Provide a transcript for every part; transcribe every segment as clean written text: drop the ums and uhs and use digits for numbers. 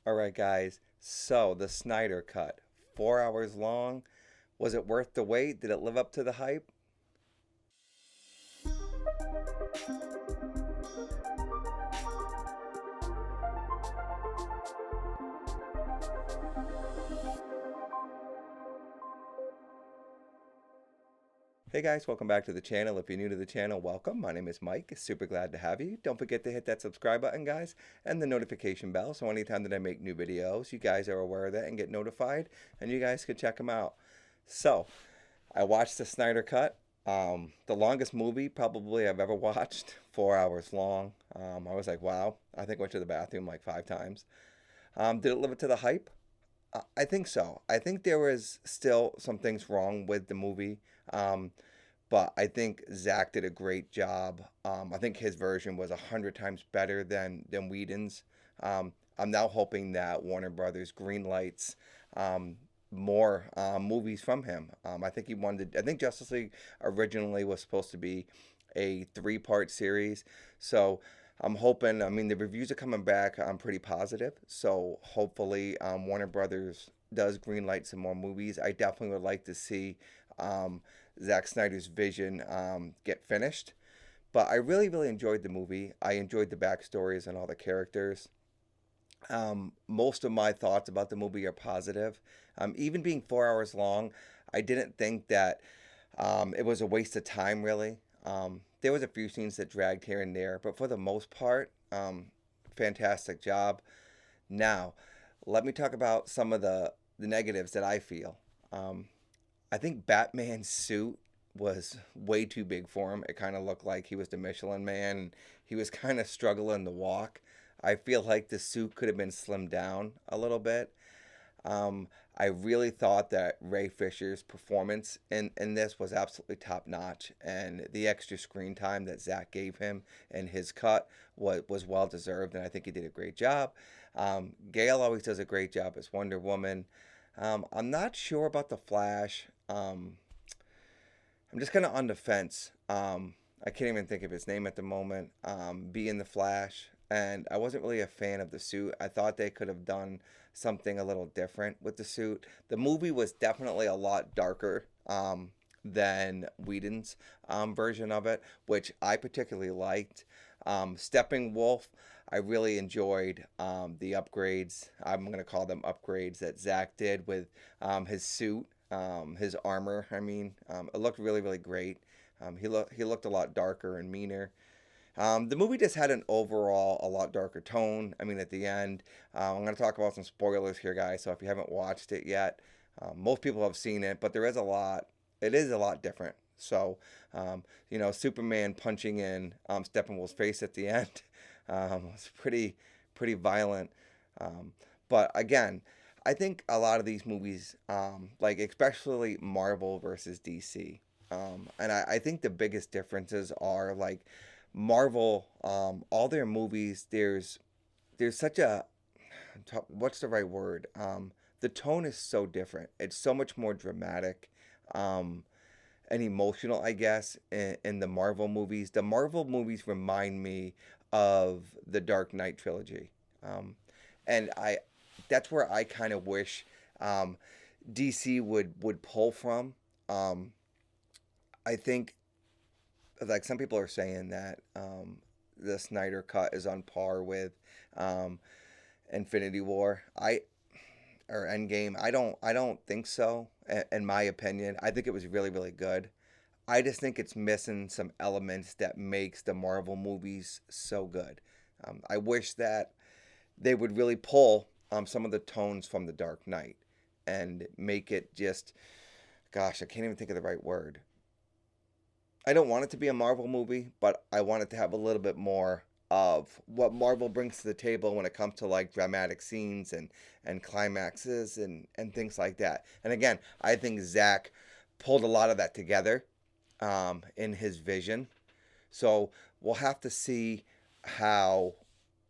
All right, guys. So the Snyder Cut, 4 hours long. Was it worth the wait? Did it live up to the hype? Hey guys, welcome back to the channel. If you're new to the channel, welcome. My name is Mike. Super glad to have you. Don't forget to hit that subscribe button, guys, and the notification bell. So anytime that I make new videos, you guys are aware of that and get notified, and you guys can check them out. So I watched the Snyder Cut. The longest movie probably I've ever watched, 4 hours long. I was like, wow. I think I went to the bathroom like 5 times. Did it live up to the hype? I think so. I think there was still some things wrong with the movie. But I think Zack did a great job. I think his version was 100 times better than Whedon's. I'm now hoping that Warner Brothers greenlights more movies from him. I think he wanted. I think Justice League originally was supposed to be a three-part series. So I'm hoping. I mean, the reviews are coming back. I'm pretty positive. So hopefully, Warner Brothers does greenlight some more movies. I definitely would like to see Zack Snyder's vision get finished. But I really, really enjoyed the movie. I enjoyed the backstories and all the characters. Most of my thoughts about the movie are positive. Even being 4 hours long, I didn't think that it was a waste of time, really. There was a few scenes that dragged here and there, but for the most part, fantastic job. Now, let me talk about some of the negatives that I feel. I think Batman's suit was way too big for him. It kind of looked like he was the Michelin Man. And he was kind of struggling to walk. I feel like the suit could have been slimmed down a little bit. I really thought that Ray Fisher's performance in this was absolutely top notch, and the extra screen time that Zack gave him in his cut was well deserved, and I think he did a great job. Gail always does a great job as Wonder Woman. I'm not sure about the Flash. I'm just kind of on the fence. I can't even think of his name at the moment. Being the Flash, and I wasn't really a fan of the suit. I thought they could have done something a little different with the suit. The movie was definitely a lot darker than Whedon's version of it, which I particularly liked. Steppenwolf, I really enjoyed the upgrades. I'm going to call them upgrades that Zack did with his suit, his armor. I mean, it looked really, really great. He looked a lot darker and meaner. The movie just had an overall a lot darker tone. I mean, at the end, I'm going to talk about some spoilers here, guys. So if you haven't watched it yet, most people have seen it, but there is a lot. It is a lot different. So, Superman punching in Steppenwolf's face at the end was pretty violent. But again, I think a lot of these movies, like especially Marvel versus DC, and I think the biggest differences are like Marvel, all their movies, there's such a what's the right word? The tone is so different. It's so much more dramatic, and emotional, I guess, in the Marvel movies. The Marvel movies remind me of the Dark Knight trilogy, and that's where I kind of wish DC would pull from. I think like some people are saying that the Snyder Cut is on par with Infinity War. Or Endgame. I don't think so. In my opinion, I think it was really, really good. I just think it's missing some elements that makes the Marvel movies so good. I wish that they would really pull some of the tones from the Dark Knight and make it just, gosh, I can't even think of the right word. I don't want it to be a Marvel movie, but I want it to have a little bit more of what Marvel brings to the table when it comes to like dramatic scenes and climaxes and things like that. And again, I think Zack pulled a lot of that together in his vision. So we'll have to see how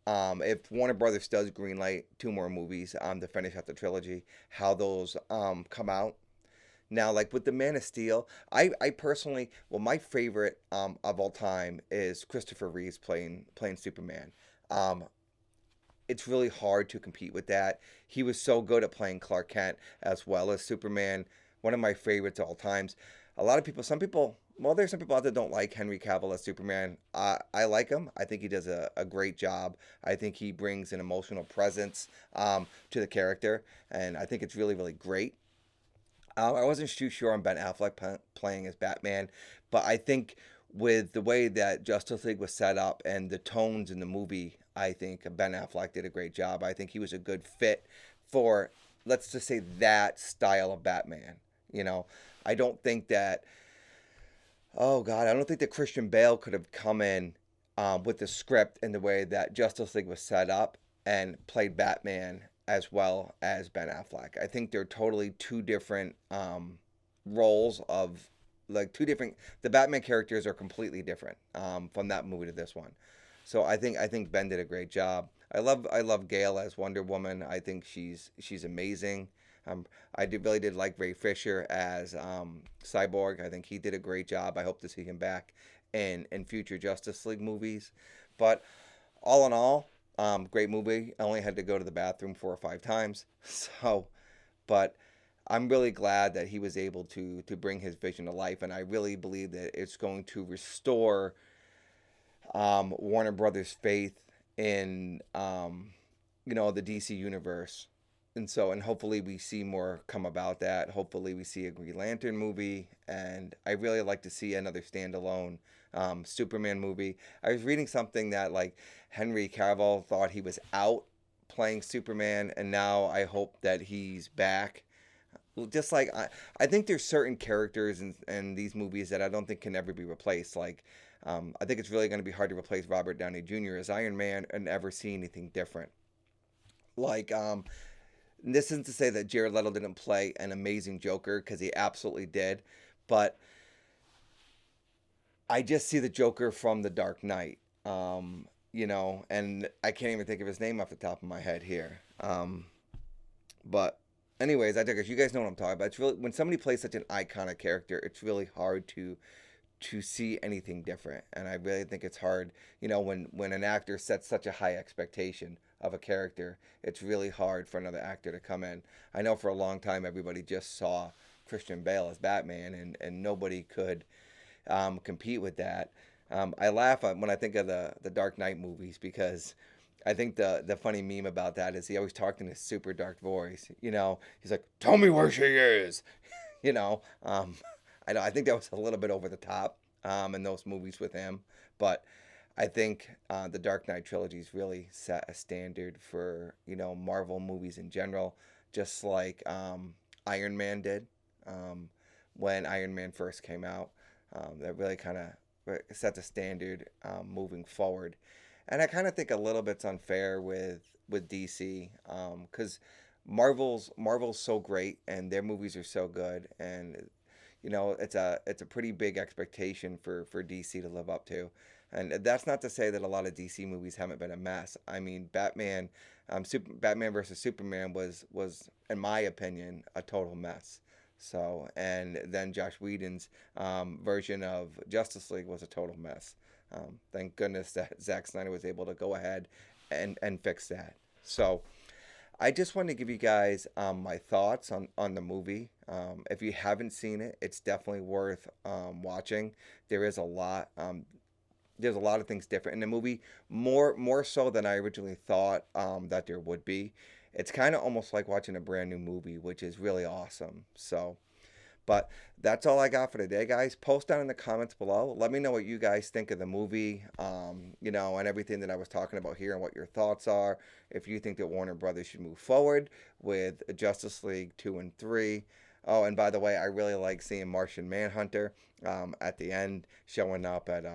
if Warner Brothers does greenlight two more movies to finish out the trilogy, how those come out. Now, like with the Man of Steel, I personally, well, my favorite of all time is Christopher Reeves playing Superman. Um, it's really hard to compete with that. He was so good at playing Clark Kent as well as Superman. One of my favorites of all times. A lot of people, some people, well, there's some people out there that don't like Henry Cavill as Superman. I like him. I think he does a great job. I think he brings an emotional presence to the character, and I think it's really, really great. I wasn't too sure on Ben Affleck playing as Batman, but I think with the way that Justice League was set up and the tones in the movie, I think Ben Affleck did a great job. I think he was a good fit for, let's just say, that style of Batman. You know, I don't think that, oh God, I don't think that Christian Bale could have come in with the script and the way that Justice League was set up and played Batman as well as Ben Affleck. I think they're totally two different roles of like two different. The Batman characters are completely different from that movie to this one. So I think Ben did a great job. I love Gail as Wonder Woman. I think she's amazing. Really did like Ray Fisher as Cyborg. I think he did a great job. I hope to see him back in future Justice League movies. But all in all, great movie. I only had to go to the bathroom 4 or 5 times. So, but I'm really glad that he was able to bring his vision to life, and I really believe that it's going to restore Warner Brothers' faith in the DC universe. And hopefully we see more come about that. Hopefully we see a Green Lantern movie, and I really like to see another standalone Superman movie. I was reading something that like Henry Cavill thought he was out playing Superman, and now I hope that he's back. Just like I think there's certain characters in these movies that I don't think can ever be replaced. Like I think it's really going to be hard to replace Robert Downey Jr. as Iron Man and ever see anything different. Like this isn't to say that Jared Leto didn't play an amazing Joker, because he absolutely did, but I just see the Joker from The Dark Knight, and I can't even think of his name off the top of my head here. But anyways, I think you guys know what I'm talking about. It's really when somebody plays such an iconic character, it's really hard to see anything different, and I really think it's hard. When an actor sets such a high expectation of a character, it's really hard for another actor to come in. I know for a long time everybody just saw Christian Bale as Batman, and nobody could compete with that. I laugh when I think of the Dark Knight movies, because I think the funny meme about that is he always talked in his super dark voice. He's like, "Tell me where she is." I think that was a little bit over the top in those movies with him, but I think the Dark Knight trilogies really set a standard for Marvel movies in general, just like Iron Man did when Iron Man first came out. That really kind of set the standard moving forward, and I kind of think a little bit's unfair with DC, because Marvel's so great and their movies are so good, and it's a pretty big expectation for DC to live up to. And that's not to say that a lot of DC movies haven't been a mess. I mean, Batman versus Superman was, in my opinion, a total mess. So, and then Josh Whedon's version of Justice League was a total mess. Thank goodness that Zack Snyder was able to go ahead and fix that. So, I just wanted to give you guys my thoughts on the movie. If you haven't seen it, it's definitely worth watching. There's a lot of things different in the movie, more so than I originally thought that there would be. It's kind of almost like watching a brand new movie, which is really awesome. So, but that's all I got for today, guys. Post down in the comments below. Let me know what you guys think of the movie, and everything that I was talking about here, and what your thoughts are. If you think that Warner Brothers should move forward with Justice League 2 and 3. Oh, and by the way, I really like seeing Martian Manhunter at the end showing up at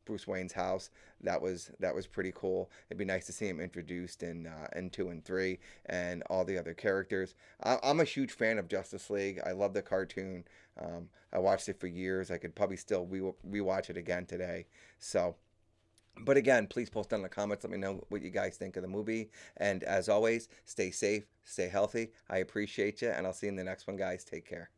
Bruce Wayne's house. That was pretty cool. It'd be nice to see him introduced in 2 and 3 and all the other characters. I'm a huge fan of Justice League. I love the cartoon. I watched it for years. I could probably still rewatch it again today. So, but again, please post down in the comments. Let me know what you guys think of the movie. And as always, stay safe, stay healthy. I appreciate you, and I'll see you in the next one, guys. Take care.